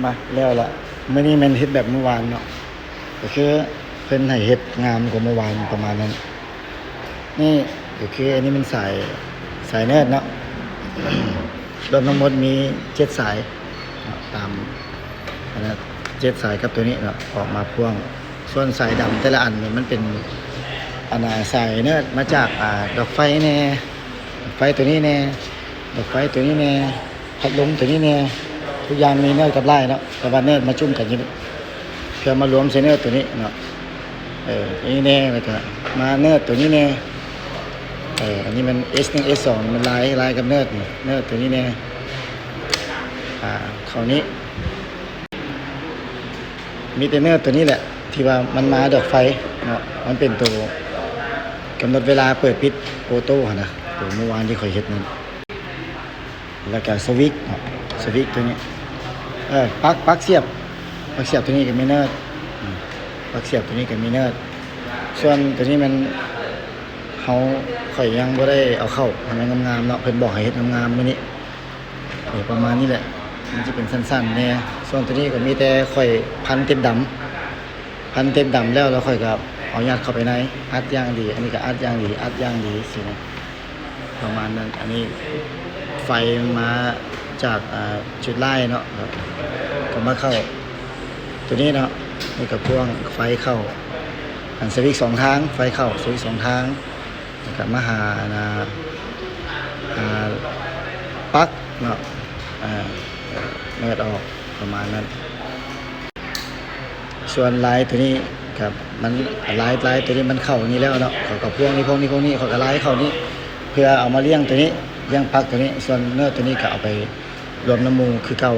มาแล้วล่ะมื้อนี้มันเฮ็ดแบบเมื่อวานเนาะก็คือเพิ่นให้เฮ็ดงามกว่าเมื่อวานประมาณนั้นนี่ก็คืออันนี้มันสายเนิร์ดเนาะรวมทั้งหมดมี7สายเนาะตามอันนั้น7สายกับตัวนี้เนาะออกมาพ่วงส่วนสายดำแต่ละอันนี่มันเป็นอันน่ะสายเนิร์ดมาจากดอกไฟแน่ดอกไฟตัวนี้แน่ดอกไฟตัวนี้แน่พัดลมตัวนี้แน่ทุกอย่างมีเนิร์ดกับลายเนาะแต่ว่าเนิร์ดมาจุ่มกันอยู่เพื่อมารวมใส่เนิร์ดตัวนี้เนาะนี่แน่แล้วก็มาเนิร์ดตัวนี้แน่อันนี้มัน S1 S2 มันลายกับเนิร์ดนี่เนิร์ดตัวนี้แน่คราวนี้มีแต่เนิร์ดตัวนี้แหละที่ว่ามันมาดอกไฟเนาะมันเป็นตัวกำหนดเวลาเปิดปิดโอโต้นะตัวเมื่อวานที่ข่อยเฮ็ดนั่นแล้วก็สวิตช์เนาะสวิตช์ตัวนี้ปลั๊กเสียบตัวนี้ก็มีเนิร์ดปลั๊กเสียบตัวนี้ก็มีเนิร์ดส่วนตัวนี้มันข่อยยังบ่ได้เอาเข้าให้มันงามๆเนาะเพิ่นบอกให้เฮ็ดงามๆมื้อนี้ประมาณนี้แหละมันจะเป็นสั้นๆแน่ส่วนตัวนี้ก็มีแต่ข่อยพันเต็มดำแล้วค่อยก็เอายัดเข้าไปในอัดอย่างดีอันนี้ก็อัดอย่างดีสินะประมาณนั้นอันนี้ไฟมาจากจุดไล่เนาะครับก็มาเข้าตัวนี้เนาะนี่กับพ่วงไฟเข้าอันสวิตช์2ทางไฟเข้าสวิตช์2ทางแล้วก็มาหาปลั๊กเนาะเนิร์ดออกประมาณนั้นส่วนลายตัวนี้ครับมันลายตัวนี้มันเข้านี่แล้วเนาะเขากับพวกนี้เขาก็ลายเข้านี้เพื่อเอามาเลี้ยงตัวนี้เลี้ยงปลั๊กตัวนี้ส่วนเนื้อตัวนี้ก็เอาไปรวมน้ำมูคือเก่า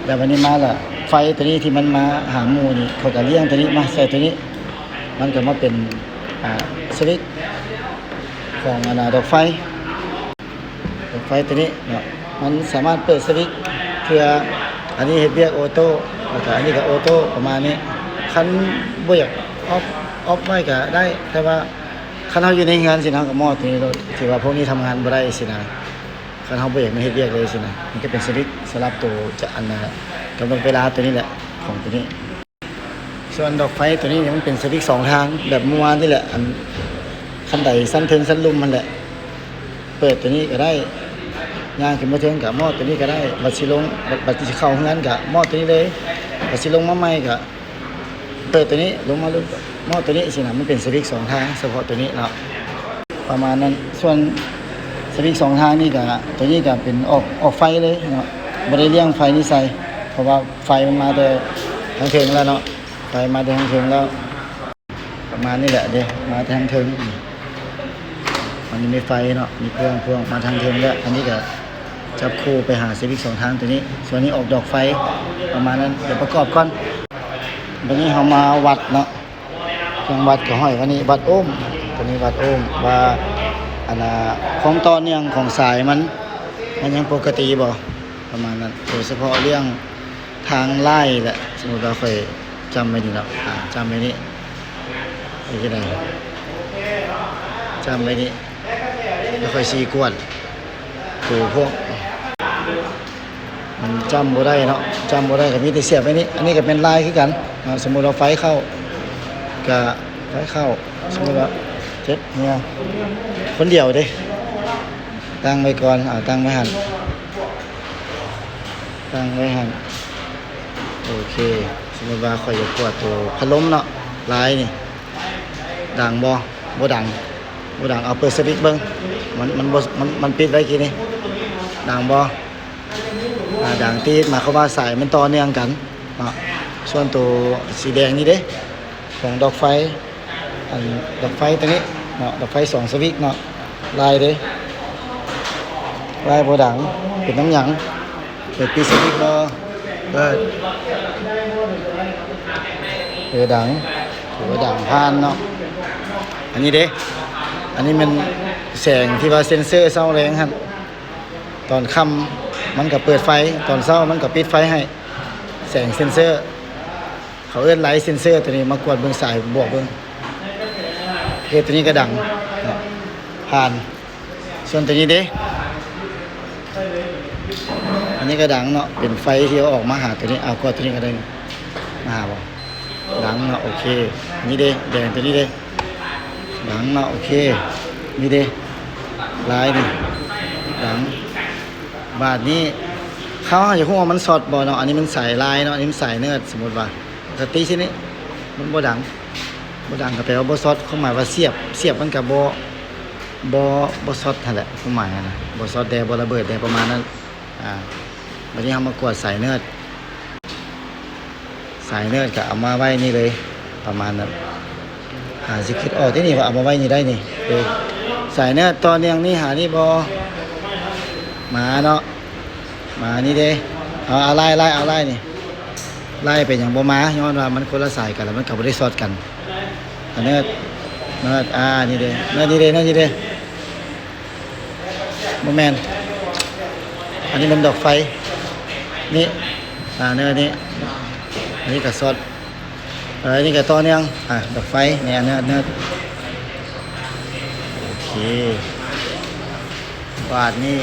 แล้ววันนี้มาละไฟตัวนี้ที่มันมาหามูนี่เขาก็เลี้ยงตัวนี้มาใส่ตัวนี้มันก็มาเป็นสวิตช์ของดอกไฟตัวนี้เนาะมันสามารถเปิดสวิตช์เพื่ออันนี้เฮ็ดเรียกออโต้แล้วก็อันนี้ก็ออโต้ประมาณนี้คันบ่อยากออฟไว้ก็ได้แต่ว่าคันเฮาอยู่ในงานสินะก็มอตัวนี้ที่ว่าพวกนี้ทำงานบ่ได้สินะคันเฮาบ่อยากมาเฮ็ดเรียกเลยสินะมันก็เป็นสวิตช์สลับตัวจะอันนั้นกำหนดเวลาตัวนี้แหละของตัวนี้ส่วนดอกไฟตัวนี้มันเป็นสวิตช์2ทางแบบเมื่อวานนี่แหละอันคันใดสั้นเทิงสั้นลุ่มมันแหละเปิดตัวนี้ก็ได้ย่างขึ้นมาเทิงกับหม้อตัวนี้ก็ได้บัดสิลงบัดสิเข้าห้องนั้นกับหม้อตัวนี้เลยบัดสิลงมาใหม่ก็เปิดตัวนี้ลงมาหม้อตัวนี้สินะมันเป็นสวิตช์2ทางเฉพาะตัวนี้เนาะประมาณนั้นส่วนสวิตช์2ทางนี่ก็ตัวนี้ก็เป็นออกไฟเลยเนาะบ่ได้เลี้ยงไฟนี่ใส่เพราะว่าไฟมันมาแต่ทางเทิงแล้วเนาะไฟมาแต่ทางเทิงแล้วประมาณนี้แหละเด้มาทางเทิงมันมีไฟเนาะมีพวงมาทางเทิงแล้วอันนี้ก็จับคู่ไปหาสวิตช์2ทางตัวนี้ส่วนนี้ออกดอกไฟประมาณนั้นเดี๋ยวประกอบก่อนวันนี้เรามาวัดเนาะเครื่องวัดก็ห้อยวันนี้วัดโอห์มตัวนี้วัดโอห์มว่าของต่อเนื่องของสายมันยังปกติบ่ประมาณนั้นโดยเฉพาะเรื่องทางไล่แหละสมมุติเราเคยจำไว้นี่เนาะจำไว้นี่ที่ไหนจำไว้นี่แล้วค่อยชี้กวดตัวพวกมันจำบ่ได้เนาะจำบ่ได้ก็มีแต่เสียบไว้นี่อันนี้ก็เป็นลายคือกันสมมุติเราไฟเข้าก็ไฟเข้าสมมุติว่าเจ็บเนี่ยคนเดียวเด้ตั้งไว้ก่อนตั้งไว้หั่นโอเคสมมุติว่าข่อยจะกวดตัวพัดลมเนาะลายนี่ดังบ่ดังเอาเปิดสวิตช์เบิ่งมันปิดไว้กี่นี่ดังบ่ดังติดหมายความว่าสายมันต่อเนื่องกันเนาะส่วนตัวสีแดงนี่เด้ของดอกไฟดอกไฟตัวนี้เนาะดอกไฟ2สวิตช์เนาะลายเด้ลายบ่ดังเป็นน้ำหยังเปิดปิดสวิตช์บ่ดังถือว่าดังผ่านเนาะอันนี้เด้อันนี้มันแสงที่ว่าเซ็นเซอร์เศร้าแรงครับตอนค่ำมันก็เปิดไฟตอนเช้ามันก็ปิดไฟให้แสงเซ็นเซอร์เขาเอิ้นไลท์เซ็นเซอร์ตัวนี้มากวดเบิ่งสายบวกเบิ่งตัวนี้ก็ดังผ่านส่วนตัวนี้เด้อัน นี้ก็ดังเนาะเป็นไฟที่เอาออกมาหาตัวนี้เอาก็ตัวนี้ก็ได้นี่มาหาบ่ดังเนาะโอเคอันนี้เด้แดงตัวนี้เด้ดังเนาะโอเคนี่เด้ลายนี่ดังบาทนี้เขาอย่าพูดว่ามันสดบ่เนาะอันนี้มันใส่ลายเนาะอันนี้มันใส่เนื้อสมมุติว่าสติชนิดมันบ่ดังก็แปลว่าบ่สดความหมายว่าเสียบมันก็บ่สดนั่นแหละความหมายนะบ่สดแดบ่ระเบิดแดประมาณนั้นวันนี้เฮามากวดใส่เนื้อก็เอามาไว้นี่เลยประมาณนั้นสิคิดออกที่นี่ว่าเอามาไว้นี่ได้นี่ใส่เนื้อตอนเนียงนี่หานี่บ่หมาเนาะหมานี่เด้เอาไล่นี่ไล่ไปอย่างบ่มาย้อนว่ามันคนละสายกันแล้วมันก็บ่ได้สอดกันเนื้อนี่เด้เนื้อนี่เด้บ่แม่นอันนี้มันดอกไฟนี่เนื้อนี่อันนี้ก็สดอันนี้ก็ต่อเนื่องดอกไฟเนี่ยเนื้อโอเคบาทนี่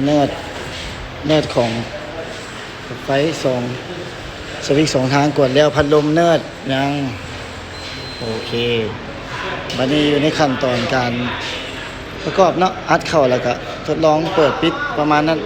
เนื้อของดอกไฟสวิตช์2ทางกดแล้วพัดลมเนื้อยังโอเคบัดนี้อยู่ในขั้นตอนการประกอบเนาะอัดเข้าแล้วก็ทดลองเปิดปิดประมาณนั้น